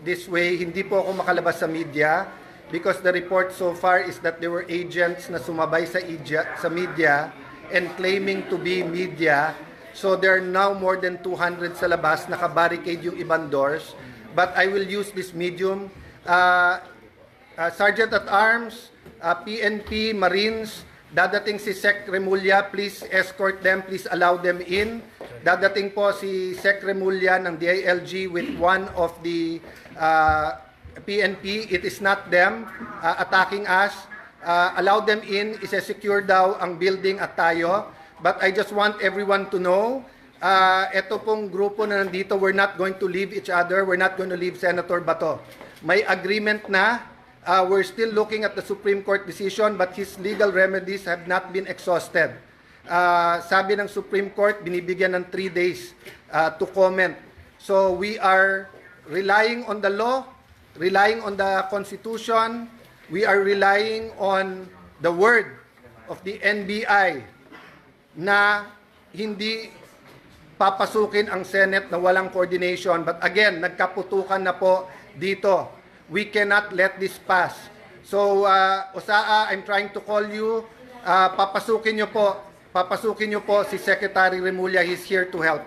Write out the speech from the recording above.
this way. Hindi po ako makalabas sa media because the report so far is that there were agents na sumabay sa media and claiming to be media. So there are now more than 200 sa labas, nakabarricade yung ibang doors. But I will use this medium. Sergeant at Arms, PNP, Marines, dadating si Sec Remulla, please escort them, please allow them in. Dadating po si Sec Remulla ng DILG with one of the PNP. It is not them attacking us. Allow them in, isa-secure daw ang building at tayo. But I just want everyone to know, ito pong grupo na nandito, we're not going to leave each other, we're not going to leave Senator Bato. May agreement na. We're still looking at the Supreme Court decision, but his legal remedies have not been exhausted. Sabi ng Supreme Court, binibigyan ng 3 days to comment. So we are relying on the law, relying on the Constitution, we are relying on the word of the NBI na hindi papasukin ang Senate na walang coordination. But again, nagkaputukan na po dito. We cannot let this pass. So, Osaa, I'm trying to call you. Papasukin niyo po si Secretary Remulla. He's here to help.